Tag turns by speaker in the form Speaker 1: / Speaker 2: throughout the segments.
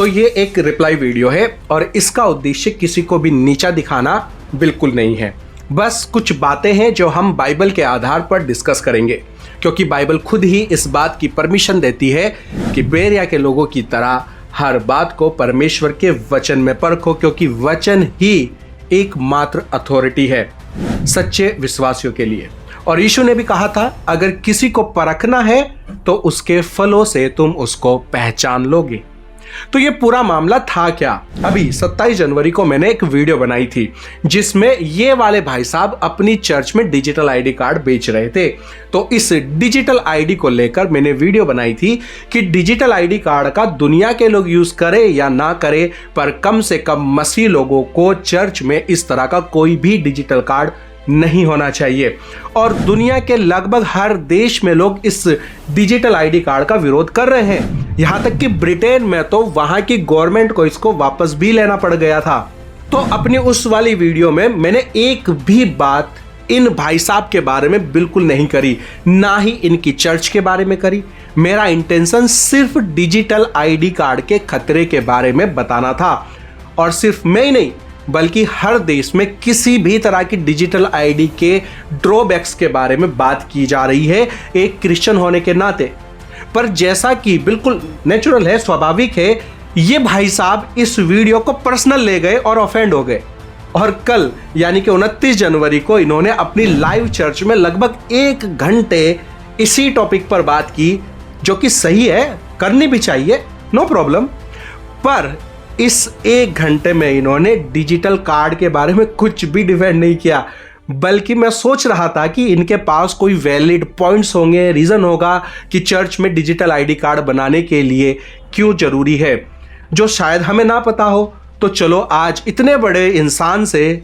Speaker 1: तो ये एक रिप्लाई वीडियो है और इसका उद्देश्य किसी को भी नीचा दिखाना बिल्कुल नहीं है। बस कुछ बातें हैं जो हम बाइबल के आधार पर डिस्कस करेंगे, क्योंकि बाइबल खुद ही इस बात की परमिशन देती है कि बेरिया के लोगों की तरह हर बात को परमेश्वर के वचन में परखो, क्योंकि वचन ही एकमात्र अथॉरिटी है सच्चे विश्वासियों के लिए। और यीशु ने भी कहा था, अगर किसी को परखना है तो उसके फलों से तुम उसको पहचान लोगे। तो ये पूरा मामला था क्या? अभी 27 जनवरी को मैंने एक वीडियो बनाई थी जिसमें ये वाले भाई साहब अपनी चर्च में डिजिटल आईडी कार्ड बेच रहे थे। तो इस डिजिटल आईडी को लेकर मैंने वीडियो बनाई थी कि डिजिटल आईडी कार्ड का दुनिया के लोग यूज करें या ना करें, पर कम से कम मसीह लोगों को चर्च में इस तरह का कोई भी डिजिटल कार्ड नहीं होना चाहिए। और दुनिया के लगभग हर देश में लोग इस डिजिटल आईडी कार्ड का विरोध कर रहे हैं। यहां तक कि ब्रिटेन में तो वहां की गवर्नमेंट को इसको वापस भी लेना पड़ गया था। तो अपनी उस वाली वीडियो में मैंने एक भी बात इन भाई साहब के बारे में बिल्कुल नहीं करी, ना ही इनकी चर्च के बारे में करी। मेरा इंटेंशन सिर्फ डिजिटल आईडी कार्ड के खतरे के बारे में बताना था। और सिर्फ मैं ही नहीं, बल्कि हर देश में किसी भी तरह की डिजिटल आईडी के ड्रॉबैक्स के बारे में बात की जा रही है एक क्रिश्चियन होने के नाते। पर जैसा कि बिल्कुल नेचुरल है, स्वाभाविक है, ये भाई साहब इस वीडियो को पर्सनल ले गए और ऑफेंड हो गए। और कल यानी कि 29 जनवरी को इन्होंने अपनी लाइव चर्च में लगभग 1 घंटे इसी टॉपिक पर बात की, जो कि सही है, करनी भी चाहिए, नो प्रॉब्लम। पर इस 1 घंटे में इन्होंने डिजिटल कार्ड के बारे में कुछ भी डिफेंड नहीं किया, बल्कि मैं सोच रहा था कि इनके पास कोई वैलिड पॉइंट्स होंगे, रीजन होगा कि चर्च में डिजिटल आईडी कार्ड बनाने के लिए क्यों जरूरी है, जो शायद हमें ना पता हो। तो चलो आज इतने बड़े इंसान से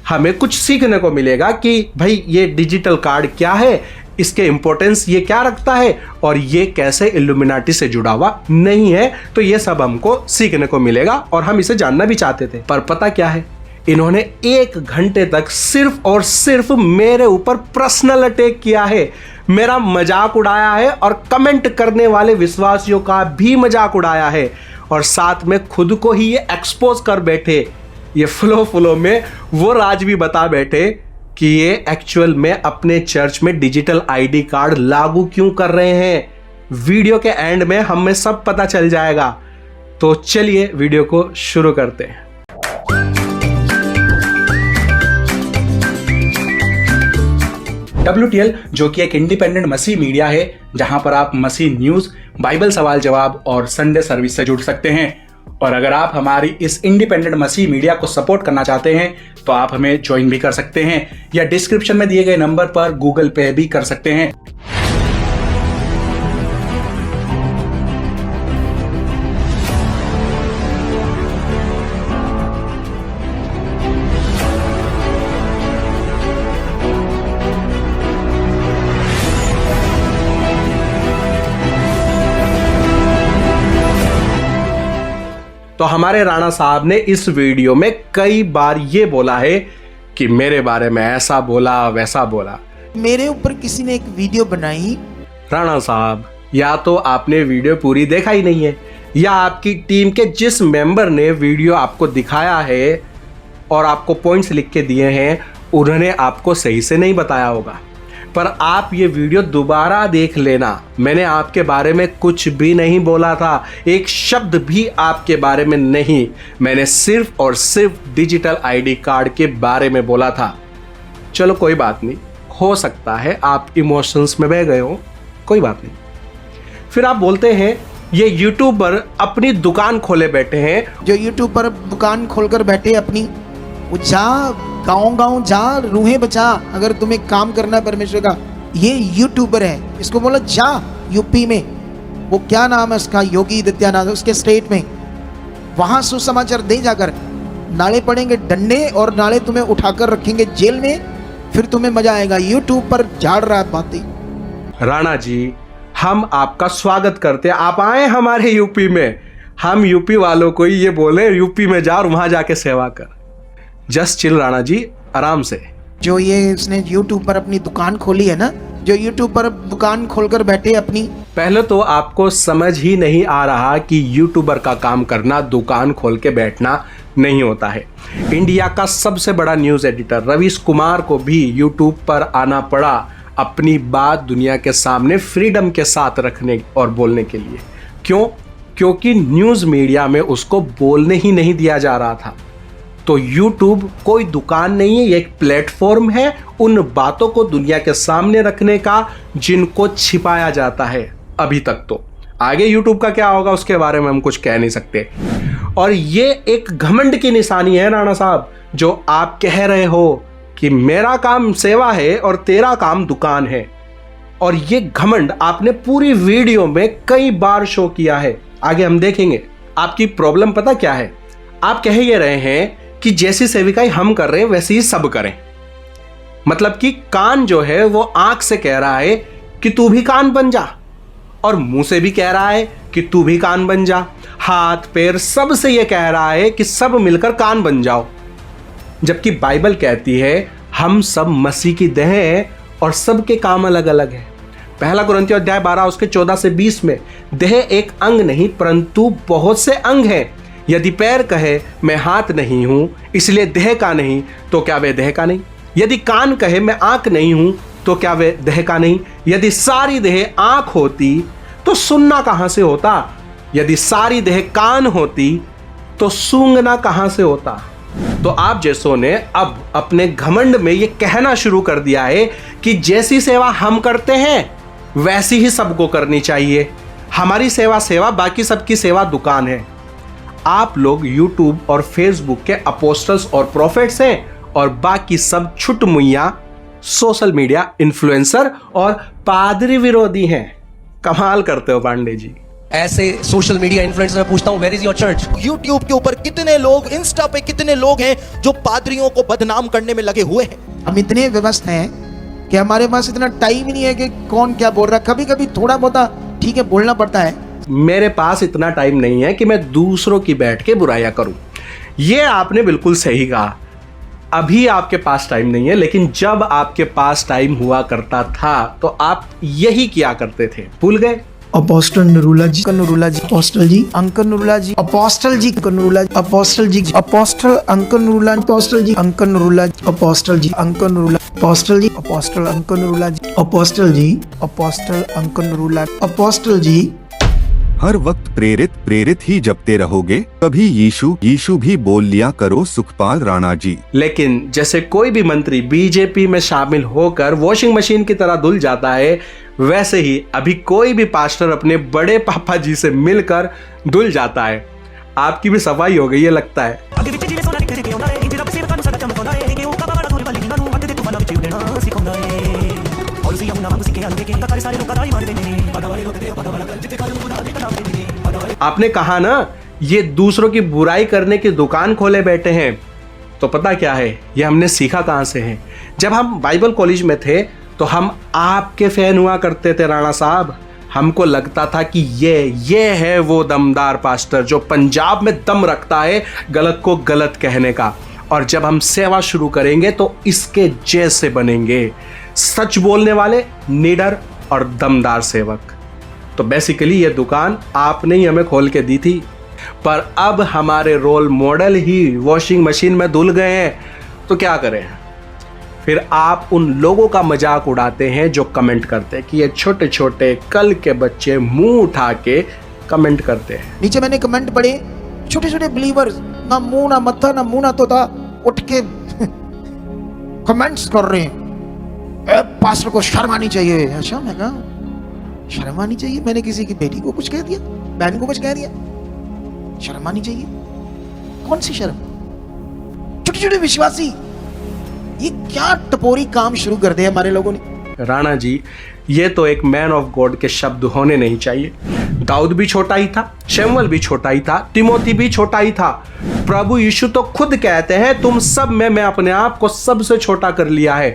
Speaker 1: हमें कुछ सीखने को मिलेगा कि भाई ये डिजिटल कार्ड क्या है, इसके इंपॉर्टेंस ये क्या रखता है और ये कैसे इल्यूमिनाटी से जुड़ा हुआ नहीं है। तो ये सब हमको सीखने को मिलेगा और हम इसे जानना भी चाहते थे। पर पता क्या है, इन्होंने 1 घंटे तक सिर्फ और सिर्फ मेरे ऊपर पर्सनल अटैक किया है, मेरा मजाक उड़ाया है और कमेंट करने वाले विश्वासियों का भी मजाक उड़ाया है। और साथ में खुद को ही ये एक्सपोज कर बैठे, ये फ्लो में वो राज भी बता बैठे कि ये एक्चुअल में अपने चर्च में डिजिटल आईडी कार्ड लागू क्यों कर रहे हैं। वीडियो के एंड में हमें सब पता चल जाएगा। तो चलिए वीडियो को शुरू करते हैं। WTL जो कि एक इंडिपेंडेंट मसीह मीडिया है, जहां पर आप मसीह न्यूज, बाइबल सवाल जवाब और संडे सर्विस से जुड़ सकते हैं। और अगर आप हमारी इस इंडिपेंडेंट मसीह मीडिया को सपोर्ट करना चाहते हैं तो आप हमें ज्वाइन भी कर सकते हैं, या डिस्क्रिप्शन में दिए गए नंबर पर गूगल पे भी कर सकते हैं। तो हमारे राणा साहब ने इस वीडियो में कई बार ये बोला है कि मेरे बारे में ऐसा बोला वैसा बोला।
Speaker 2: मेरे ऊपर किसी ने एक वीडियो बनाई।
Speaker 1: राणा साहब, या तो आपने वीडियो पूरी देखा ही नहीं है, या आपकी टीम के जिस मेंबर ने वीडियो आपको दिखाया है और आपको पॉइंट्स लिख के दिए हैं, उन्होंने आपको सही से नहीं बताया होगा। पर आप ये वीडियो दोबारा देख लेना, मैंने आपके बारे में कुछ भी नहीं बोला था, एक शब्द भी आपके बारे में नहीं। मैंने सिर्फ और सिर्फ डिजिटल आईडी कार्ड के बारे में बोला था। चलो कोई बात नहीं, हो सकता है आप इमोशंस में बह गए हो, कोई बात नहीं। फिर आप बोलते हैं ये यूट्यूबर अपनी दुकान खोले बैठे हैं।
Speaker 2: जो यूट्यूबर दुकान खोलकर बैठे अपनी, वो जा गाँव जा, रूहें बचा, अगर तुम्हें काम करना है परमेश्वर का। ये यूट्यूबर है, इसको बोला जा यूपी में, वो क्या नाम है उसका, योगी आदित्यनाथ, उसके स्टेट में, वहां सुसमाचार दे जाकर। नाले पड़ेंगे डंडे और नाले तुम्हें उठाकर रखेंगे जेल में, फिर तुम्हें मजा आएगा। यूट्यूब पर झाड़ रहा है बातें।
Speaker 1: राणा जी, हम आपका स्वागत करते हैं, आप आए हमारे यूपी में। हम यूपी वालों को ही ये बोले यूपी में जा और वहां जाके सेवा कर। जस्ट चिल राणा जी, आराम से।
Speaker 2: जो ये इसने यूट्यूब पर अपनी दुकान खोली है ना, जो यूट्यूब पर दुकान खोलकर बैठे अपनी।
Speaker 1: पहले तो आपको समझ ही नहीं आ रहा कि यूट्यूबर का काम करना दुकान खोल के बैठना नहीं होता है। इंडिया का सबसे बड़ा न्यूज़ एडिटर रवीश कुमार को भी यूट्यूब पर आना पड़ा अपनी बात दुनिया के सामने फ्रीडम के साथ रखने और बोलने के लिए। क्यों? क्योंकि न्यूज़ मीडिया में उसको बोलने ही नहीं दिया जा रहा था। तो YouTube कोई दुकान नहीं है, ये एक प्लेटफॉर्म है उन बातों को दुनिया के सामने रखने का जिनको छिपाया जाता है अभी तक। तो आगे YouTube का क्या होगा उसके बारे में हम कुछ कह नहीं सकते। और ये एक घमंड की निशानी है राणा साहब, जो आप कह रहे हो कि मेरा काम सेवा है और तेरा काम दुकान है। और ये घमंड आपने पूरी वीडियो में कई बार शो किया है। आगे हम देखेंगे आपकी प्रॉब्लम पता क्या है। आप कह ये रहे हैं कि जैसी सेविकाई हम कर रहे हैं वैसी ही सब करें। मतलब कि कान जो है वो आंख से कह रहा है कि तू भी कान बन जा, और मुंह से भी कह रहा है कि तू भी कान बन जा, हाथ पैर सब से ये कह रहा है कि सब मिलकर कान बन जाओ। जबकि बाइबल कहती है हम सब मसीह की देह हैं और सबके काम अलग अलग है। पहला कुरिन्थियों अध्याय 12 उसके 14 से 20 में देह एक अंग नहीं परंतु बहुत से अंग हैं। यदि पैर कहे मैं हाथ नहीं हूं इसलिए देह का नहीं, तो क्या वे देह का नहीं? यदि कान कहे मैं आंख नहीं हूं तो क्या वे देह का नहीं? यदि सारी देह आंख होती तो सुनना कहां से होता? यदि सारी देह कान होती तो सूंघना कहां से होता? तो आप जैसों ने अब अपने घमंड में ये कहना शुरू कर दिया है कि जैसी सेवा हम करते हैं वैसी ही सबको करनी चाहिए। हमारी सेवा, बाकी सबकी सेवा दुकान है। आप लोग YouTube और Facebook के अपोस्टल्स और प्रोफेट्स हैं और बाकी सब छुट मुइया सोशल मीडिया इन्फ्लुएंसर और पादरी विरोधी हैं। कमाल करते हो पांडे जी।
Speaker 3: ऐसे सोशल मीडिया इन्फ्लुएंसर मैं पूछता हूं where is your church?
Speaker 4: YouTube के ऊपर कितने लोग, इंस्टा पे कितने लोग हैं जो पादरियों को बदनाम करने में लगे हुए हैं।
Speaker 2: हम इतने व्यस्त हैं कि हमारे पास इतना टाइम ही नहीं है कि कौन क्या बोल रहा है। कभी कभी थोड़ा बहुत ठीक है बोलना पड़ता है।
Speaker 1: मेरे पास इतना टाइम नहीं है कि मैं दूसरों की बैठ के बुराइयां करूं। ये आपने बिल्कुल सही कहा। अभी आपके पास टाइम नहीं है, लेकिन जब आपके पास टाइम हुआ करता था तो आप यही किया करते थे। भूल गए?
Speaker 2: अपोस्टल नरूला जी, नरूला जी, अपोस्टल जी, अंकल नरूला जी, अपोस्टल जी, नरूला जी, अपोस्टल जी, अपोस्टल अंकल नरूला, अपोस्टल जी, अंकल नरूला, अपोस्टल जी, अंकल नरूला, अपोस्टल जी, अपोस्टल अंकल नरूला जी, अपोस्टल जी, अपोस्टल अंकल नरूला, अपोस्टल जी।
Speaker 5: हर वक्त प्रेरित ही जपते रहोगे, कभी यीशु भी बोल लिया करो सुखपाल राणा जी।
Speaker 1: लेकिन जैसे कोई भी मंत्री बीजेपी में शामिल होकर वॉशिंग मशीन की तरह धुल जाता है, वैसे ही अभी कोई भी पास्टर अपने बड़े पापा जी से मिलकर धुल जाता है। आपकी भी सफाई हो गई है लगता है। आपने कहा ना ये दूसरों की बुराई करने की दुकान खोले बैठे हैं, तो पता क्या है ये हमने सीखा कहां से है। जब हम बाइबल कॉलेज में थे तो हम आपके फैन हुआ करते थे राणा साहब। हमको लगता था कि ये है वो दमदार पास्टर जो पंजाब में दम रखता है गलत को गलत कहने का, और जब हम सेवा शुरू करेंगे तो इसके जैसे बनेंगे, सच बोलने वाले, निडर और दमदार सेवक। तो बेसिकली ये दुकान आपने ही हमें खोल के दी थी, पर अब हमारे रोल मॉडल ही वॉशिंग मशीन में धुल गए हैं, तो क्या करें। फिर आप उन लोगों का मजाक उड़ाते हैं जो कमेंट करते हैं कि ये छोटे छोटे कल के बच्चे मुंह उठा के कमेंट करते हैं।
Speaker 2: नीचे मैंने कमेंट पढ़े, छोटे छोटे बिलीवर्स, ना मुंह ना मत्था ना मुंह ना तोता, उठ के कमेंट्स कर रहे हैं। पास्टर को शर्म आनी चाहिए। अच्छा, मैं कहा शर्म आनी चाहिए? मैंने किसी की बेटी को कुछ कह दिया, बहन को कुछ कह दिया? शर्म आनी चाहिए? कौन सी शर्म? छोटे छोटे विश्वासी, ये क्या टपोरी काम शुरू कर दिया हमारे लोगों ने।
Speaker 1: राणा जी, ये तो एक मैन ऑफ गॉड के शब्द होने नहीं चाहिए। दाऊद भी छोटा ही था, शमूएल भी छोटा ही था, तिमोथी भी छोटा ही था। प्रभु यीशु तो खुद कहते हैं तुम सब में मैं अपने आप को सबसे छोटा कर लिया है।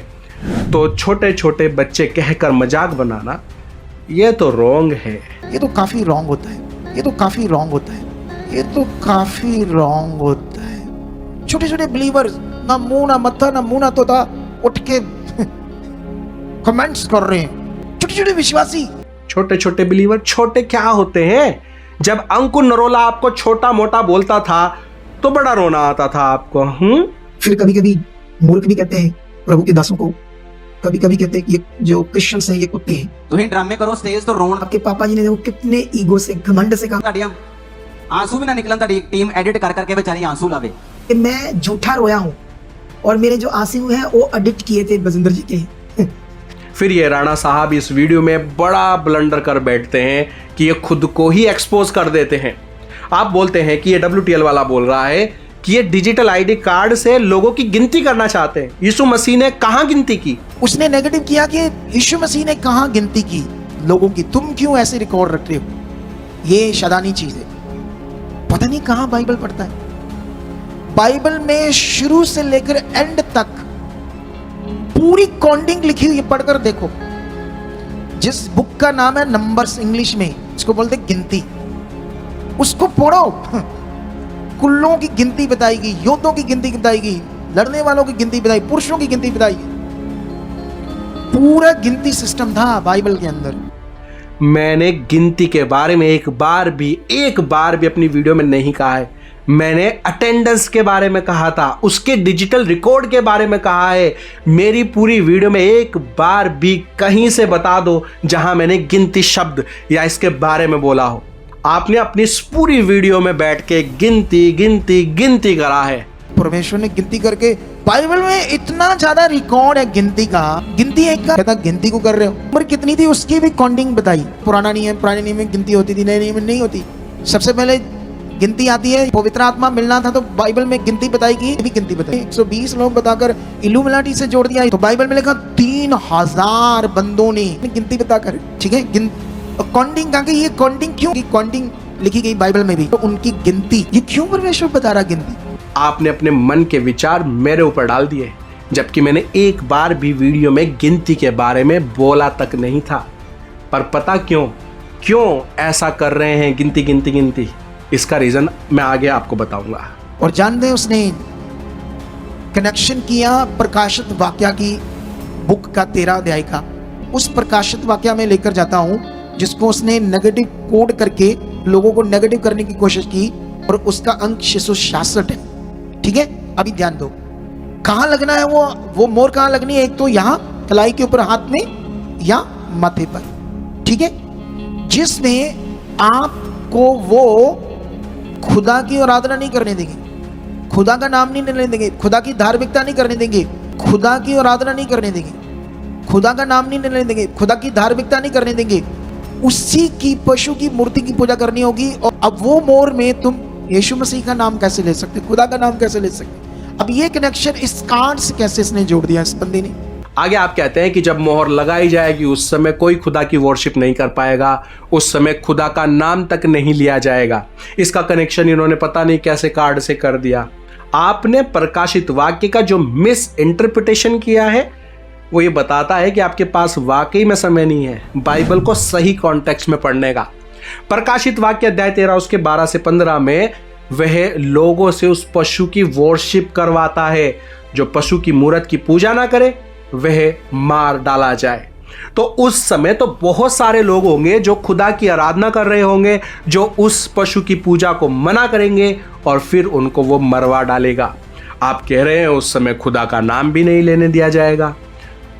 Speaker 1: तो छोटे छोटे बच्चे कहकर मजाक बनाना ये तो रॉन्ग है।
Speaker 2: ये तो काफी रॉन्ग होता है। ये तो काफी रॉन्ग होता है। ये तो काफी रॉन्ग होता है। छोटे छोटे बिलीवर्स, ना मुंह ना मत्था ना मुंह ना तोता, उठ के कमेंट्स कर रहे हैं। छोटे छोटे विश्वासी।
Speaker 1: छोटे छोटे बिलीवर छोटे क्या होते हैं? जब अंकुर नरोला आपको छोटा मोटा बोलता था तो बड़ा रोना आता था आपको।
Speaker 2: फिर कभी कभी मूर्ख भी कहते हैं प्रभु के दासों को, कभी कभी कहते हैं कि ये जो क्रिश्चियंस हैं ये कुत्ते हैं।
Speaker 6: तुम ड्रामे करो स्टेज तो रोन
Speaker 2: आपके पापा जी ने देखो कितने ईगो से घमंड से कहा
Speaker 6: ਤੁਹਾਡੀਆਂ आंसू भी ना निकलन, ਤੁਹਾਡੀ टीम एडिट कर करके बेचारी आंसू लावे।
Speaker 2: कि मैं झूठा रोया हूँ और मेरे जो आंसू हैं वो एडिट किए थे बजिंदर जी के।
Speaker 1: फिर ये राणा साहब इस वीडियो में बड़ा ब्लंडर कर बैठते हैं कि ये खुद को ही एक्सपोज कर देते हैं। आप बोलते हैं कि ये WTL वाला बोल रहा है कि ये डिजिटल ID कार्ड से लोगों की गिनती करना चाहते हैं। यीशु मसीह ने कहां गिनती की?
Speaker 2: उसने नेगेटिव किया कि यीशु मसीह ने कहां गिनती की लोगों की, तुम क्यों ऐसे रिकॉर्ड रख रहे हो? ये शैतानी चीज है। पता नहीं कहां बाइबल पढ़ता है। बाइबल में शुरू से लेकर एंड तक पूरी काउंटिंग लिखी हुई है, पढ़कर देखो। जिस बुक का नाम है नंबर्स, इंग्लिश में इसको बोलते गिनती, उसको पढ़ो। कुल्लों की गिनती बताई गई, योद्धों की गिनती बताई गई, लड़ने वालों की गिनती बताई, पुरुषों की गिनती बताई गई। पूरा गिनती सिस्टम था बाइबल के अंदर।
Speaker 1: मैंने गिनती के बारे में एक बार भी अपनी वीडियो में नहीं कहा है। मैंने अटेंडेंस के बारे में कहा था, उसके डिजिटल रिकॉर्ड के बारे में कहा है। मेरी पूरी वीडियो में एक बार भी कहीं से बता दो जहां मैंने गिनती शब्द या इसके बारे में बोला हो। आपने अपनी इस पूरी वीडियो में बैठ के गिनती गिनती गिनती करा है।
Speaker 2: परमेश्वर ने गिनती करके, बाइबल में इतना ज्यादा रिकॉर्ड है गिनती का। गिनती एक का कहता गिनती को कर रहे हो, उम्र कितनी थी उसकी भी काउंटिंग बताई। पुराने नियम में गिनती होती थी, नए नियम में नहीं होती। सबसे पहले गिनती आती है, पवित्र आत्मा मिलना था तो बाइबल में गिनती बताई गई, भी गिनती बताई। 120 लोग बताकर इल्यूमिनाटी से जोड़ दिया, तो बाइबल में लिखा 3000 बंदों ने गिनती बताकर, ठीक है। काउंटिंग कहा, ये काउंटिंग क्यों की काउंटिंग लिखी गई बाइबल में भी, तो उनकी गिनती, ये क्यों परमेश्वर बता रहा गिनती?
Speaker 1: आपने अपने मन के विचार मेरे ऊपर डाल दिए, जबकि मैंने एक बार भी वीडियो में गिनती के बारे में बोला तक नहीं था। पर पता क्यों ऐसा कर रहे हैं, गिनती गिनती गिनती? इसका रीजन मैं आगे आपको बताऊंगा।
Speaker 2: और जानते हैं उसने कनेक्शन किया प्रकाशित वाक्या की बुक का 13 अध्याय का। उस प्रकाशित वाक्या में लेकर जाता हूं जिसको उसने नेगेटिव कोड करके लोगों को नेगेटिव करने की कोशिश की, और उसका अंक 666 है, ठीक है। अभी ध्यान दो, कहां लगना है वो मोर कहां लगनी है? एक तो यहां कलाई के ऊपर, हाथ में या माथे पर, ठीक है। जिसमें आपको वो खुदा की आराधना नहीं करने देंगे, खुदा का नाम नहीं लेने देंगे, खुदा की धार्मिकता नहीं करने देंगे, खुदा की आराधना नहीं करने देंगे, खुदा का नाम नहीं लेने देंगे, खुदा की धार्मिकता नहीं करने देंगे। उसी की पशु की मूर्ति की पूजा करनी होगी। और अब वो मोर में तुम यीशु मसीह का नाम कैसे ले सकते, खुदा का नाम कैसे ले सकते? अब ये कनेक्शन इस कार्ड से कैसे इसने जोड़ दिया इस बंदे ने?
Speaker 1: आगे आप कहते हैं कि जब मोहर लगाई जाएगी उस समय कोई खुदा की वर्शिप नहीं कर पाएगा, उस समय खुदा का नाम तक नहीं लिया जाएगा। इसका कनेक्शन इन्होंने पता नहीं कैसे कार्ड से कर दिया। आपने प्रकाशित वाक्य का जो मिस इंटरप्रिटेशन किया है वो ये बताता है कि आपके पास वाकई में समय नहीं है बाइबल को सही कॉन्टेक्स्ट में पढ़ने का। प्रकाशित वाक्य अध्याय 13 उसके 12 से 15 में वह लोगों से उस पशु की वर्शिप करवाता है। जो पशु की मूर्त की पूजा ना करे वह मार डाला जाए। तो उस समय तो बहुत सारे लोग होंगे जो खुदा की आराधना कर रहे होंगे, जो उस पशु की पूजा को मना करेंगे और फिर उनको वो मरवा डालेगा। आप कह रहे हैं उस समय खुदा का नाम भी नहीं लेने दिया जाएगा।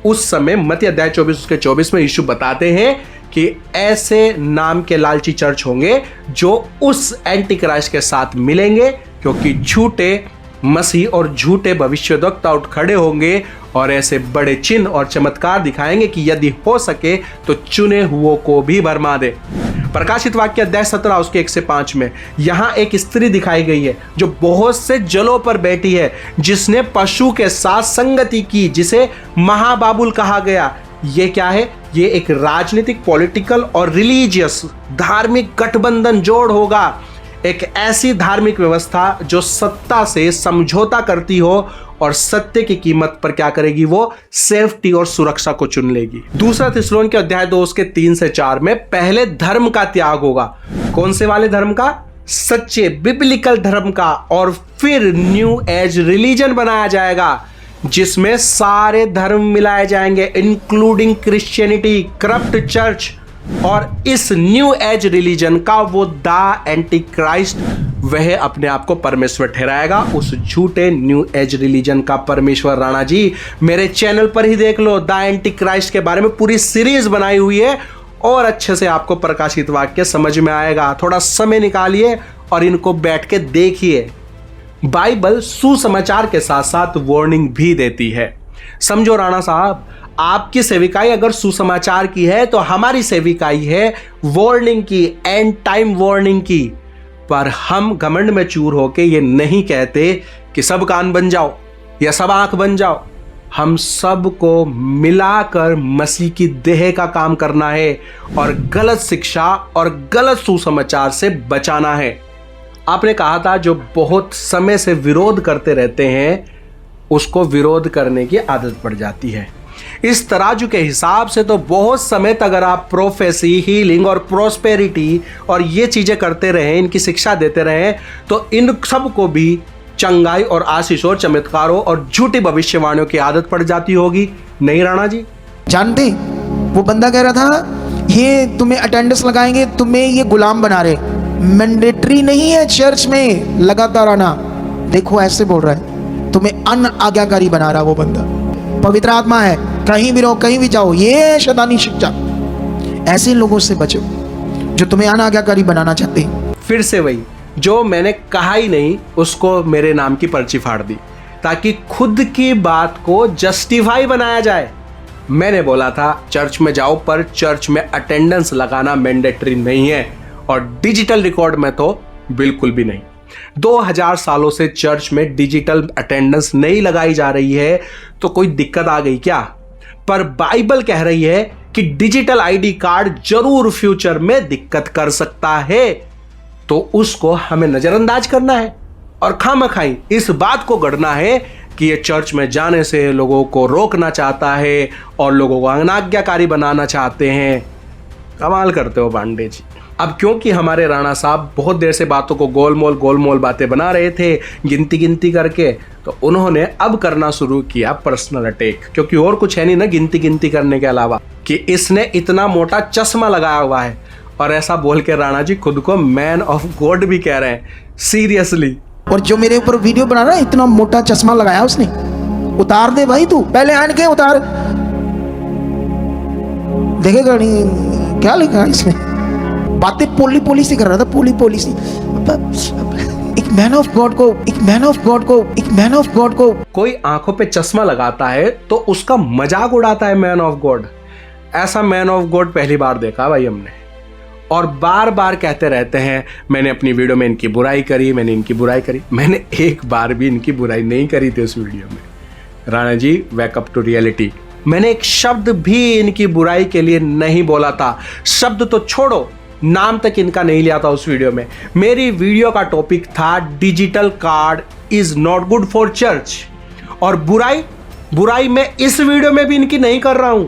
Speaker 1: उस समय मत्ती अध्याय 24 उसके 24 में यीशु बताते हैं कि ऐसे नाम के लालची चर्च होंगे जो उस एंटी क्राइस्ट के साथ मिलेंगे, क्योंकि झूठे मसीह और झूठे भविष्यद्वक्ता उठ खड़े होंगे और ऐसे बड़े चिन्ह और चमत्कार दिखाएंगे कि यदि हो सके तो चुने हुओं को भी भरमा दे। प्रकाशित वाक्य अध्याय 17 उसके 1 से 5 में यहां एक स्त्री दिखाई गई है जो बहुत से जलों पर बैठी है, जिसने पशु के साथ संगति की, जिसे महाबाबुल कहा गया। ये क्या है? ये एक राजनीतिक, पॉलिटिकल और रिलीजियस धार्मिक गठबंधन जोड़ होगा। एक ऐसी धार्मिक व्यवस्था जो सत्ता से समझौता करती हो और सत्य की कीमत पर क्या करेगी? वो सेफ्टी और सुरक्षा को चुन लेगी। दूसरा थिस्सलुनीके अध्याय 2 उसके 3 से 4 में पहले धर्म का त्याग होगा। कौन से वाले धर्म का? सच्चे बिब्लिकल धर्म का। और फिर न्यू एज रिलीजन बनाया जाएगा। जिसमें सारे धर्म मिलाए जाएंगे, इंक्लूडिंग क्रिश्चियनिटी, करप्ट चर्च और इस न्यू एज रिलीजन का वो द एंटी क्राइस्ट, वह अपने आप को परमेश्वर ठहराएगा, उस झूठे न्यू एज रिलीजन का परमेश्वर। राणा जी, मेरे चैनल पर ही देख लो, द एंटी क्राइस्ट के बारे में पूरी सीरीज बनाई हुई है और अच्छे से आपको प्रकाशित वाक्य समझ में आएगा। थोड़ा समय निकालिए और इनको बैठ के देखिए। बाइबल सुसमाचार के साथ साथ वार्निंग भी देती है। समझो राणा साहब, आपकी सेविकाई अगर सुसमाचार की है तो हमारी सेविकाई है वार्निंग की, एंड टाइम वार्निंग की। पर हम घमंड में चूर होके ये नहीं कहते कि सब कान बन जाओ या सब आंख बन जाओ। हम सबको मिलाकर मसीह की देह का काम करना है और गलत शिक्षा और गलत सुसमाचार से बचाना है। आपने कहा था जो बहुत समय से विरोध करते रहते हैं उसको विरोध करने की आदत पड़ जाती है। इस तराजू के हिसाब से तो बहुत समय तक अगर आप प्रोफेसी, हीलिंग और प्रोस्पेरिटी और ये चीजें करते रहे, इनकी शिक्षा देते रहे, तो इन सब को भी चंगाई और आशीष और चमत्कारों और झूठी भविष्यवाणियों की आदत पड़ जाती होगी, नहीं राणा जी?
Speaker 2: जानते वो बंदा कह रहा था ये तुम्हें अटेंडेंस लगाएंगे, तुम्हें ये गुलाम बना रहे, मैंडेटरी नहीं है चर्च में लगातार आना। देखो ऐसे बोल रहा है, तुम्हें अनआज्ञाकारी बना रहा वो बंदा। पवित्र आत्मा है, कहीं भी रहो कहीं भी जाओ, ये शैतानी शिक्षा। ऐसे लोगों से बचो जो तुम्हें अनआज्ञाकारी बनाना चाहते हैं।
Speaker 1: फिर से वही, जो मैंने कहा ही नहीं उसको मेरे नाम की पर्ची फाड़ दी ताकि खुद की बात को जस्टिफाई बनाया जाए। मैंने बोला था चर्च में जाओ, पर चर्च में अटेंडेंस लगाना मैंडेटरी नहीं है और डिजिटल रिकॉर्ड में तो बिल्कुल भी नहीं। 2000 सालों से चर्च में डिजिटल अटेंडेंस नहीं लगाई जा रही है तो कोई दिक्कत आ गई क्या? पर बाइबल कह रही है कि डिजिटल आईडी कार्ड जरूर फ्यूचर में दिक्कत कर सकता है, तो उसको हमें नजरअंदाज करना है और खामखाई इस बात को गढ़ना है कि ये चर्च में जाने से लोगों को रोकना चाहता है और लोगों को अनाज्ञाकारी बनाना चाहते हैं। कमाल करते हो पांडे जी। अब क्योंकि हमारे राणा साहब बहुत देर से बातों को गोलमोल बातें बना रहे थे गिनती करके, तो उन्होंने अब करना शुरू किया पर्सनल अटैक, क्योंकि और कुछ है नहीं ना गिनती करने के अलावा कि इसने इतना मोटा चश्मा लगाया हुआ है। और ऐसा बोल के राणा जी खुद को मैन ऑफ गॉड भी कह रहे हैं, सीरियसली।
Speaker 2: और जो मेरे ऊपर वीडियो बना रहा है, इतना मोटा चश्मा लगाया उसने, उतार दे भाई, तू पहले आन के उतार, देखेगा नहीं क्या लिखा है इसमें। बातें पोली सी कर रहा था, पोली सी। एक मैन ऑफ गॉड को
Speaker 1: कोई आंखों पे चश्मा लगाता है तो उसका मजाक उड़ाता है मैन ऑफ गॉड। ऐसा मैन ऑफ गॉड पहली बार देखा भाई हमने। और बार बार कहते रहते हैं मैंने अपनी वीडियो में इनकी बुराई करी, मैंने इनकी बुराई करी। मैंने एक बार भी इनकी बुराई नहीं करी थी उस वीडियो में। Rana ji, wake up to reality. मैंने एक शब्द भी इनकी बुराई के लिए नहीं बोला था। शब्द तो छोड़ो, नाम तक इनका नहीं लिया था उस वीडियो में। मेरी वीडियो का टॉपिक था digital card is not good for church. और बुराई मैं इस वीडियो में भी इनकी नहीं कर रहा हूं।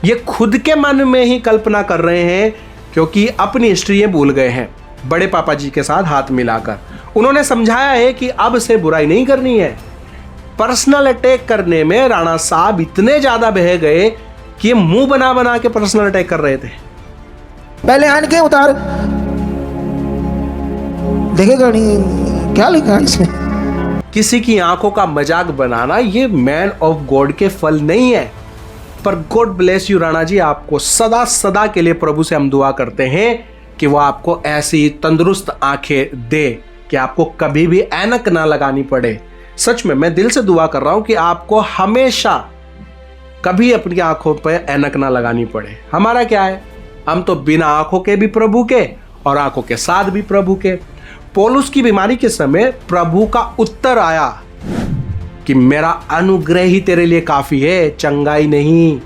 Speaker 1: ये खुद के मन में ही कल्पना कर रहे हैं, क्योंकि अपनी हिस्ट्री भूल गए हैं। बड़े पापा जी के साथ हाथ मिलाकर उन्होंने समझाया है कि अब से बुराई नहीं करनी है। पर्सनल अटैक करने में राणा साहब इतने ज्यादा बह गए कि मुंह बना के पर्सनल अटैक कर रहे थे।
Speaker 2: पहले आन के उतार, देखेगा नहीं क्या लिखा है इसमें।
Speaker 1: किसी की आंखों का मजाक बनाना ये मैन ऑफ गॉड के फल नहीं है। पर God bless you Rana ji, आपको सदा के लिए प्रभु से हम दुआ करते हैं कि वो आपको ऐसी तंदुरुस्त आंखें दे कि आपको कभी भी ऐनक ना लगानी पड़े। सच में मैं दिल से दुआ कर रहा हूं कि आपको हमेशा कभी अपनी आंखों पर ऐनक ना लगानी पड़े। हमारा क्या है, हम तो बिना आंखों के भी प्रभु के और आंखों के साथ भी प्रभु के। पौलुस की बीमारी के समय प्रभु का उत्तर आया कि मेरा अनुग्रह ही तेरे लिए काफी है, चंगाई नहीं।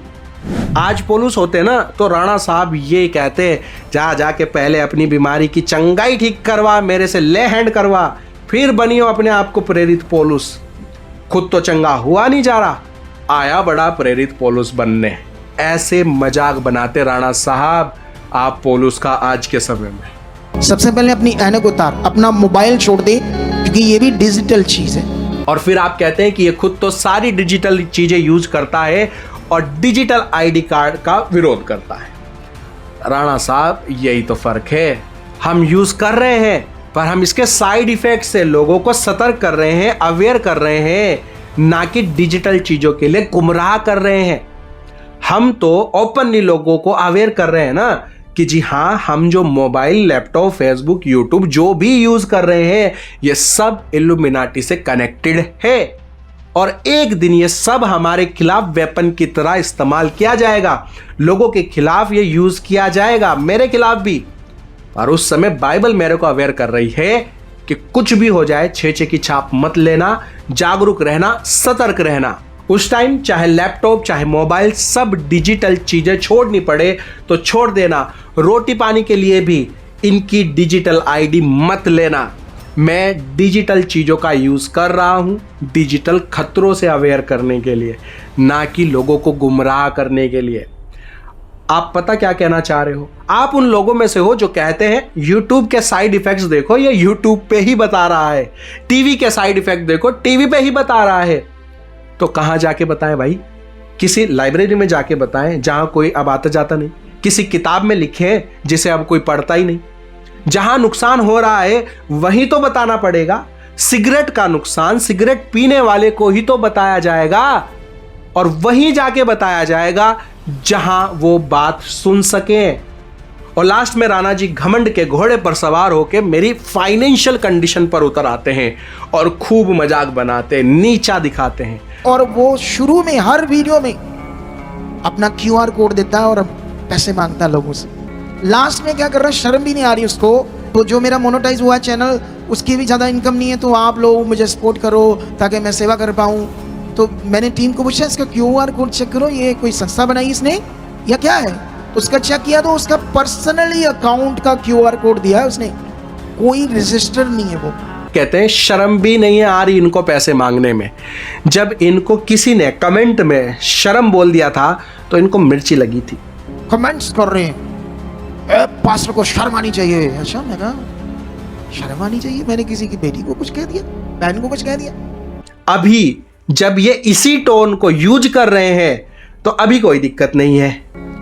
Speaker 1: आज पौलुस होते ना तो राणा साहब ये कहते, जाके पहले अपनी बीमारी की चंगाई ठीक करवा, मेरे से ले हैंड करवा, फिर बनियो अपने आप को प्रेरित पौलुस। खुद तो चंगा हुआ नहीं जा रहा, आया बड़ा प्रेरित पौलुस बनने। ऐसे मजाक बनाते राणा साहब आप पौलुस का आज के समय में।
Speaker 2: सबसे पहले अपनी ऐनक उतार, अपना मोबाइल छोड़ दे, क्योंकि ये भी डिजिटल चीज है।
Speaker 1: और फिर आप कहते हैं कि ये खुद तो सारी डिजिटल चीजें यूज करता है और डिजिटल आईडी कार्ड का विरोध करता है। राणा साहब, यही तो फर्क है। हम यूज कर रहे हैं पर हम इसके साइड इफेक्ट से लोगों को सतर्क कर रहे हैं, अवेयर कर रहे हैं, ना कि डिजिटल चीजों के लिए गुमराह कर रहे हैं। हम तो ओपनली लोगों को अवेयर कर रहे हैं ना कि जी हाँ, हम जो मोबाइल, लैपटॉप, फेसबुक, यूट्यूब जो भी यूज कर रहे हैं ये सब इल्यूमिनाटी से कनेक्टेड है और एक दिन ये सब हमारे खिलाफ वेपन की तरह इस्तेमाल किया जाएगा। लोगों के खिलाफ ये यूज किया जाएगा, मेरे खिलाफ भी। और उस समय बाइबल मेरे को अवेयर कर रही है कि कुछ भी हो जाए, छे की छाप मत लेना, जागरूक रहना, सतर्क रहना। उस टाइम चाहे लैपटॉप, चाहे मोबाइल, सब डिजिटल चीजें छोड़नी पड़े तो छोड़ देना। रोटी पानी के लिए भी इनकी डिजिटल आईडी मत लेना। मैं डिजिटल चीजों का यूज कर रहा हूं डिजिटल खतरों से अवेयर करने के लिए, ना कि लोगों को गुमराह करने के लिए। आप पता क्या कहना चाह रहे हो? आप उन लोगों में से हो जो कहते हैं YouTube के साइड इफेक्ट्स देखो, ये YouTube पे ही बता रहा है। टीवी के साइड इफेक्ट देखो, टीवी पे ही बता रहा है। तो कहां जाके बताएं भाई? किसी लाइब्रेरी में जाके बताएं जहां कोई अब आता जाता नहीं, किसी किताब में लिखें जिसे अब कोई पढ़ता ही नहीं। जहां नुकसान हो रहा है वहीं तो बताना पड़ेगा। सिगरेट का नुकसान सिगरेट पीने वाले को ही तो बताया जाएगा और वहीं जाके बताया जाएगा जहां वो बात सुन सके। और लास्ट में राणा जी घमंड के घोड़े पर सवार होकर मेरी फाइनेंशियल कंडीशन पर उतर आते हैं और खूब मजाक बनाते हैं, नीचा दिखाते हैं।
Speaker 2: और वो शुरू में हर वीडियो में अपना QR कोड देता है और पैसे मांगता है लोगों से। लास्ट में क्या कर रहा है, शर्म भी नहीं आ रही उसको। तो जो मेरा मोनेटाइज हुआ चैनल, उसकी भी ज़्यादा इनकम नहीं है, तो आप लोग मुझे सपोर्ट करो ताकि मैं सेवा कर पाऊँ। तो मैंने टीम को पूछा इसका QR कोड चेक करो, ये कोई संस्था बनाई इसने या क्या है? तो उसका चेक किया तो उसका पर्सनली अकाउंट का QR कोड दिया है उसने, कोई रजिस्टर नहीं है। वो
Speaker 1: कहते हैं शर्म भी नहीं आ रही इनको पैसे मांगने में। जब इनको किसी ने कमेंट में शर्म बोल दिया था तो इनको मिर्ची लगी थी।
Speaker 2: कमेंट्स कर रहे हैं, पास्टर को शर्म आनी चाहिए। अच्छा, मैं कहा शर्म आनी चाहिए? मैंने किसी की बेटी को कुछ कह दिया, बहन को कुछ कह दिया?
Speaker 1: अभी जब ये इसी टोन को यूज कर रहे हैं तो अभी कोई दिक्कत नहीं है।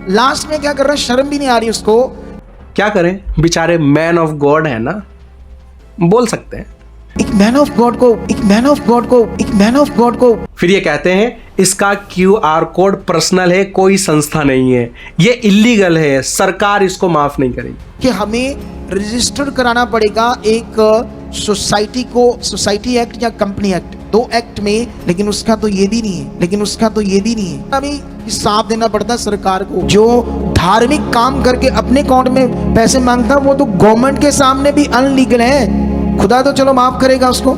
Speaker 2: लास्ट में क्या कर रहा है, शर्म भी नहीं आ रही उसको।
Speaker 1: क्या करें, बेचारे मैन ऑफ गॉड है ना, बोल सकते हैं।
Speaker 2: एक मैन ऑफ गॉड को
Speaker 1: फिर ये कहते हैं इसका QR कोड पर्सनल है, कोई संस्था नहीं है, ये इलीगल है, सरकार इसको माफ नहीं करेगी।
Speaker 2: कि हमें रजिस्टर कराना पड़ेगा एक सोसाइटी को, सोसाइटी एक्ट या कंपनी एक्ट, 2 एक्ट में। लेकिन उसका तो ये भी नहीं है। अभी हिसाब देना पड़ता है सरकार को। जो धार्मिक काम करके अपने अकाउंट में पैसे मांगता वो तो गवर्नमेंट के सामने भी अनलीगल है। खुदा तो चलो माफ करेगा उसको,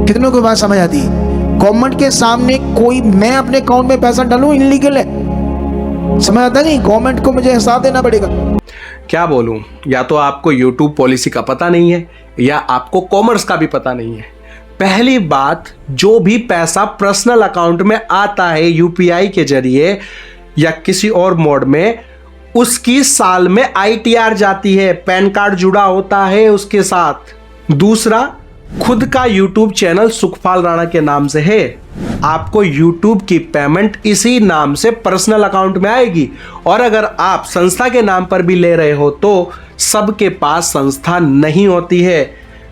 Speaker 2: कितनों को बात समझ आती है? गवर्नमेंट के सामने कोई मैं अपने अकाउंट में पैसा डालूं इनलीगल है, समझ आता नहीं? गवर्नमेंट को मुझे हिसाब देना पड़ेगा।
Speaker 1: क्या बोलूं, या तो आपको YouTube पॉलिसी का पता नहीं है या आपको कॉमर्स का भी पता नहीं है। पहली बात, जो भी पैसा पर्सनल अकाउंट में आता है UPI के जरिए या किसी और मोड में, उसकी साल में ITR जाती है, पैन कार्ड जुड़ा होता है उसके साथ। दूसरा, खुद का YouTube चैनल सुखपाल राणा के नाम से है, आपको YouTube की पेमेंट इसी नाम से पर्सनल अकाउंट में आएगी। और अगर आप संस्था के नाम पर भी ले रहे हो तो सबके पास संस्था नहीं होती है,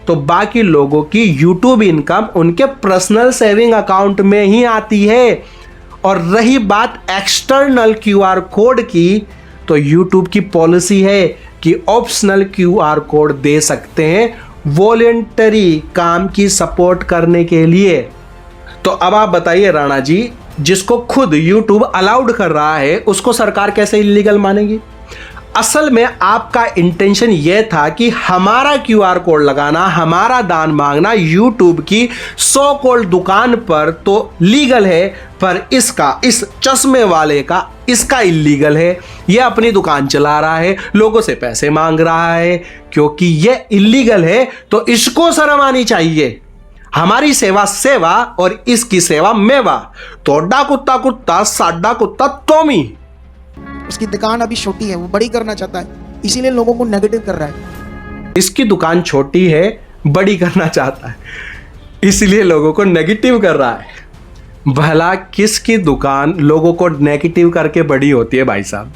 Speaker 1: तो बाकी लोगों की YouTube इनकम उनके पर्सनल सेविंग अकाउंट में ही आती है। और रही बात एक्सटर्नल QR कोड की, तो YouTube की पॉलिसी है कि ऑप्शनल QR कोड दे सकते हैं वॉलेंटरी काम की सपोर्ट करने के लिए। तो अब आप बताइए राणा जी, जिसको खुद YouTube अलाउड कर रहा है उसको सरकार कैसे इलीगल मानेगी? असल में आपका इंटेंशन यह था कि हमारा QR कोड लगाना, हमारा दान मांगना YouTube की सो कॉल्ड दुकान पर तो लीगल है, पर इसका, इस चश्मे वाले का, इसका इलीगल है। यह अपनी दुकान चला रहा है, लोगों से पैसे मांग रहा है। क्योंकि यह इलीगल है तो इसको शर्म आनी चाहिए। हमारी सेवा सेवा और इसकी सेवा मेवा। तोड़ा कुत्ता कुत्ता, साडा कुत्ता तोमी।
Speaker 2: उसकी दुकान अभी छोटी है, वो बड़ी करना चाहता है, इसीलिए लोगों को नेगेटिव कर रहा है।
Speaker 1: इसकी दुकान छोटी है, बड़ी करना चाहता है। इसलिए लोगों को नेगेटिव कर रहा है। भला किसकी दुकान लोगों को नेगेटिव करके बड़ी होती है भाई साहब?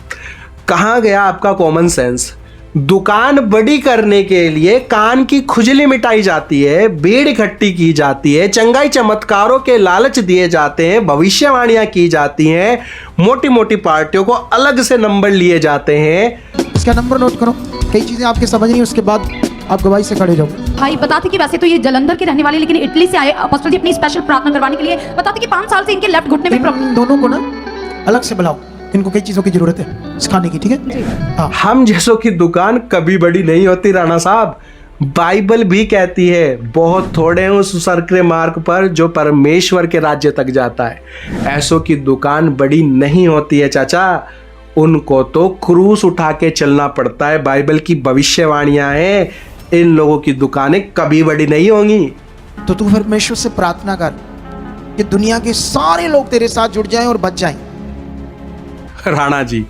Speaker 1: कहाँ गया आपका कॉमन सेंस? दुकान बड़ी करने के लिए कान की खुजली मिटाई जाती है, भीड़ इकट्ठी की जाती है, चंगाई चमत्कारों के लालच दिए जाते हैं, भविष्यवाणियां की जाती हैं, मोटी मोटी पार्टियों को अलग से नंबर लिए जाते हैं।
Speaker 2: इसका नंबर नोट करो, कई चीजें आपके समझ नहीं, उसके बाद आप गवाही से खड़े जाओ।
Speaker 7: भाई बताते कि वैसे तो ये जलंधर के रहने वाले लेकिन इटली से आए अपोस्टल जी अपनी स्पेशल प्रार्थना करवाने के लिए। बताते कि 5 साल से इनके लेफ्ट घुटने में
Speaker 2: इन दोनों को ना अलग से बुलाओ, इनको कई चीजों की जरूरत है सिखाने की, ठीक है? हाँ।
Speaker 1: हम जैसों की दुकान कभी बड़ी नहीं होती राणा साहब। बाइबल भी कहती है बहुत थोड़े हैं उस सरकरे मार्ग पर जो परमेश्वर के राज्य तक जाता है। ऐसों की दुकान बड़ी नहीं होती है चाचा, उनको तो क्रूस उठा के चलना पड़ता है। बाइबल की भविष्यवाणियां हैं, इन लोगों की दुकानें कभी बड़ी नहीं होंगी।
Speaker 2: तो तू परमेश्वर से प्रार्थना कर कि दुनिया के सारे लोग तेरे साथ जुड़ जाएं और बच जाएं।
Speaker 1: राणा जी,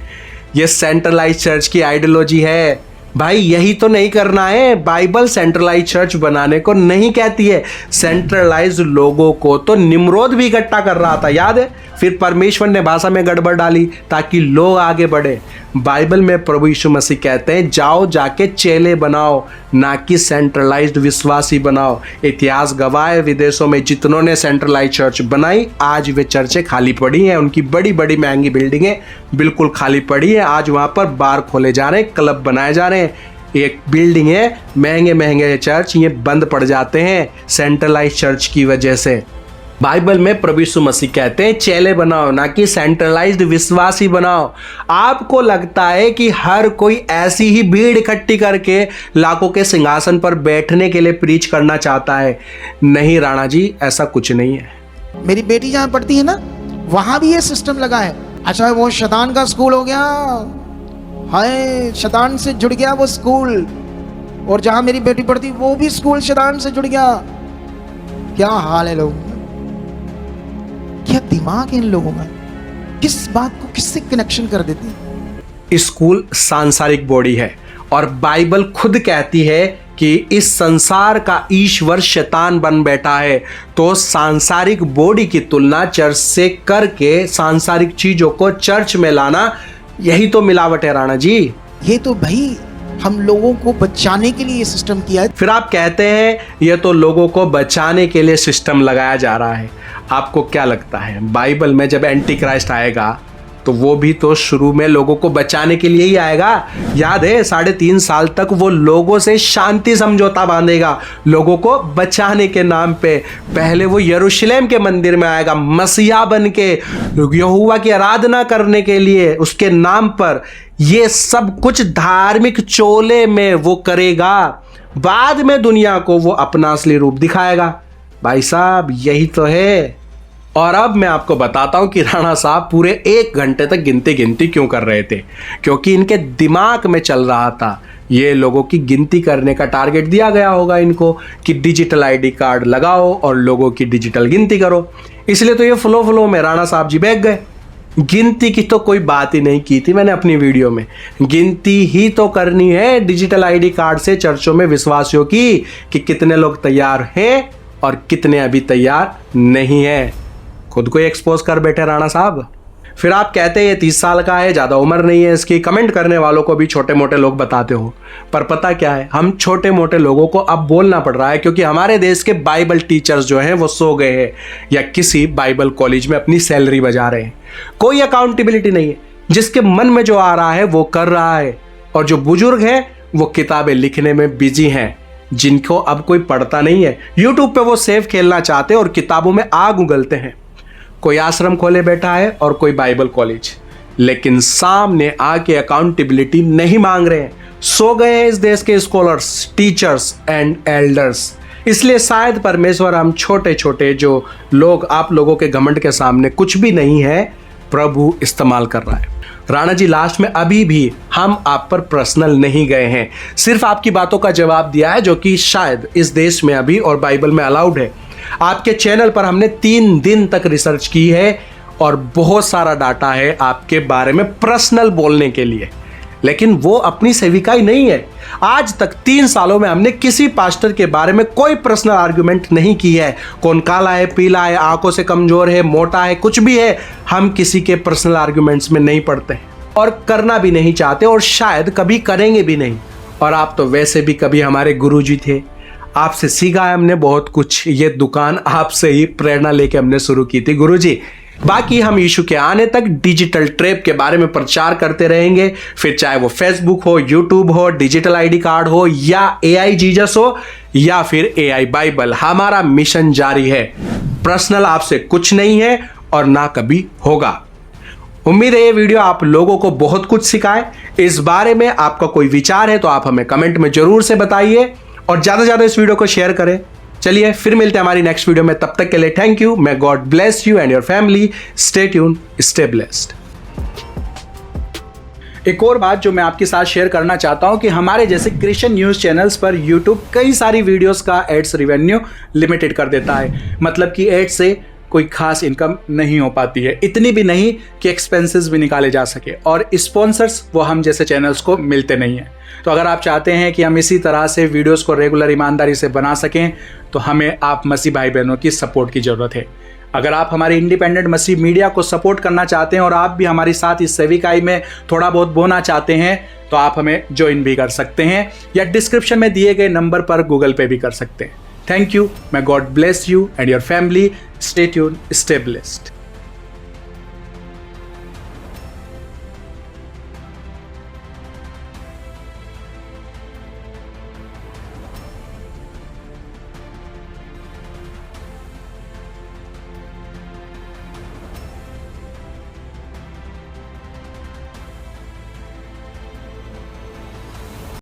Speaker 1: ये सेंट्रलाइज चर्च की आइडियोलॉजी है भाई, यही तो नहीं करना है। बाइबल सेंट्रलाइज चर्च बनाने को नहीं कहती है। सेंट्रलाइज लोगों को तो निम्रोद भी इकट्ठा कर रहा था, याद है? फिर परमेश्वर ने भाषा में गड़बड़ डाली ताकि लोग आगे बढ़े। बाइबल में प्रभु यीशु मसीह कहते हैं जाओ जाके चेले बनाओ, ना कि सेंट्रलाइज्ड विश्वासी बनाओ। इतिहास गवाह है, विदेशों में जितनों ने सेंट्रलाइज चर्च बनाई आज वे चर्चें खाली पड़ी हैं। उनकी बड़ी बड़ी महंगी बिल्डिंगें बिल्कुल खाली पड़ी हैं। आज वहाँ पर बार खोले जा रहे हैं, क्लब बनाए जा रहे हैं। एक बिल्डिंग है, महंगे महंगे चर्च ये बंद पड़ जाते हैं सेंट्रलाइज चर्च की वजह से। बाइबल में प्रभु यीशु मसीह कहते हैं चेले बनाओ, ना कि सेंट्रलाइज्ड विश्वासी बनाओ। आपको लगता है कि हर कोई ऐसी ही भीड़ इकट्ठी करके लाखों के सिंहासन पर बैठने के लिए प्रीच करना चाहता है? नहीं राणा जी, ऐसा कुछ नहीं है।
Speaker 2: मेरी बेटी जहाँ पढ़ती है ना, वहां भी ये सिस्टम लगा है। अच्छा, वो शैतान का स्कूल हो गया, हाय शैतान से जुड़ गया वो स्कूल। और जहां मेरी बेटी पढ़ती वो भी स्कूल शैतान से जुड़ गया। क्या हाल है लोग, क्या दिमाग है इन लोगों का, किस बात को किससे कनेक्शन कर देते हैं।
Speaker 1: स्कूल सांसारिक बॉडी है और बाइबल खुद कहती है कि इस संसार का ईश्वर शैतान बन बैठा है। तो सांसारिक बॉडी की तुलना चर्च से करके सांसारिक चीजों को चर्च में लाना, यही तो मिलावट है राणा जी।
Speaker 2: ये तो भाई हम लोगों को बचाने के लिए ये सिस्टम किया है।
Speaker 1: फिर आप कहते हैं ये तो लोगों को बचाने के लिए सिस्टम लगाया जा रहा है। आपको क्या लगता है बाइबल में जब एंटी क्राइस्ट आएगा तो वो भी तो शुरू में लोगों को बचाने के लिए ही आएगा? याद है 3.5 साल तक वो लोगों से शांति समझौता बांधेगा, लोगों को बचाने के नाम पे। पहले वो यरूशलेम के मंदिर में आएगा मसीहा बन के, यहोवा की आराधना करने के लिए उसके नाम पर। ये सब कुछ धार्मिक चोले में वो करेगा, बाद में दुनिया को वो अपना असली रूप दिखाएगा। भाई साहब यही तो है। और अब मैं आपको बताता हूं कि राणा साहब पूरे 1 घंटे तक गिनती क्यों कर रहे थे। क्योंकि इनके दिमाग में चल रहा था, ये लोगों की गिनती करने का टारगेट दिया गया होगा इनको कि डिजिटल आईडी कार्ड लगाओ और लोगों की डिजिटल गिनती करो। इसलिए तो ये फ्लो में राणा साहब जी बैठ गए। गिनती की तो कोई बात ही नहीं की थी मैंने अपनी वीडियो में। गिनती ही तो करनी है डिजिटल आईडी कार्ड से चर्चों में विश्वासियों की, कि कितने लोग तैयार हैं और कितने अभी तैयार नहीं हैं। खुद को एक्सपोज कर बैठे राणा साहब। फिर आप कहते हैं ये 30 साल का है, ज़्यादा उम्र नहीं है इसकी। कमेंट करने वालों को भी छोटे मोटे लोग बताते हो, पर पता क्या है, हम छोटे मोटे लोगों को अब बोलना पड़ रहा है क्योंकि हमारे देश के बाइबल टीचर्स जो हैं वो सो गए हैं या किसी बाइबल कॉलेज में अपनी सैलरी बजा रहे हैं। कोई अकाउंटेबिलिटी नहीं है, जिसके मन में जो आ रहा है वो कर रहा है। और जो बुजुर्ग हैं वो किताबें लिखने में बिजी हैं, जिनको अब कोई पढ़ता नहीं है। यूट्यूब पे वो सेफ खेलना चाहते हैं और किताबों में आग उगलते हैं। कोई आश्रम खोले बैठा है और कोई बाइबल कॉलेज, लेकिन सामने आके अकाउंटेबिलिटी नहीं मांग रहे हैं। सो गए हैं इस देश के स्कॉलर्स, टीचर्स एंड एल्डर्स। इसलिए शायद परमेश्वर हम छोटे छोटे जो लोग, आप लोगों के घमंड के सामने कुछ भी नहीं है, प्रभु इस्तेमाल कर रहा है। राणा जी लास्ट में अभी भी हम आप पर पर्सनल नहीं गए हैं, सिर्फ आपकी बातों का जवाब दिया है जो कि शायद इस देश में अभी और बाइबल में अलाउड है। आपके चैनल पर हमने 3 दिन तक रिसर्च की है और बहुत सारा डाटा है आपके बारे में पर्सनल बोलने के लिए, लेकिन वो अपनी सेविकाई नहीं है। आज तक 3 सालों में हमने किसी पास्टर के बारे में कोई पर्सनल आर्गुमेंट नहीं की है। कौन काला है, पीला है, आंखों से कमजोर है, मोटा है, कुछ भी है, हम किसी के पर्सनल आर्गुमेंट्स में नहीं पड़ते और करना भी नहीं चाहते और शायद कभी करेंगे भी नहीं। और आप तो वैसे भी कभी हमारे गुरुजी थे, आपसे सीखा है हमने बहुत कुछ। ये दुकान आपसे ही प्रेरणा लेके हमने शुरू की थी गुरुजी। बाकी हम यीशु के आने तक डिजिटल ट्रैप के बारे में प्रचार करते रहेंगे, फिर चाहे वो फेसबुक हो, यूट्यूब हो, डिजिटल आईडी कार्ड हो, या एआई जीसस हो, या फिर एआई बाइबल। हमारा मिशन जारी है। पर्सनल आपसे कुछ नहीं है और ना कभी होगा। उम्मीद है ये वीडियो आप लोगों को बहुत कुछ सिखाए। इस बारे में आपका कोई विचार है तो आप हमें कमेंट में जरूर से बताइए और ज्यादा से ज्यादा इस वीडियो को शेयर करें। चलिए फिर मिलते हैं हमारी नेक्स्ट वीडियो में, तब तक के लिए thank you. May God bless you and your family. Stay tune, stay blessed. एक और बात जो मैं आपके साथ शेयर करना चाहता हूं कि हमारे जैसे क्रिश्चियन न्यूज़ चैनल्स पर यूट्यूब कई सारी वीडियोस का एड्स रिवेन्यू लिमिटेड कर देता है। मतलब कि एड से कोई खास इनकम नहीं हो पाती है, इतनी भी नहीं कि एक्सपेंसेस भी निकाले जा सके, और स्पॉन्सर्स वो हम जैसे चैनल्स को मिलते नहीं हैं। तो अगर आप चाहते हैं कि हम इसी तरह से वीडियोस को रेगुलर ईमानदारी से बना सकें तो हमें आप मसीह भाई बहनों की सपोर्ट की ज़रूरत है। अगर आप हमारे इंडिपेंडेंट मसीह मीडिया को सपोर्ट करना चाहते हैं और आप भी हमारे साथ इस सेविकाई में थोड़ा बहुत बोना चाहते हैं तो आप हमें ज्वाइन भी कर सकते हैं या डिस्क्रिप्शन में दिए गए नंबर पर गूगल पे भी कर सकते हैं। Thank you. May God bless you and your family. Stay tune, stay blessed.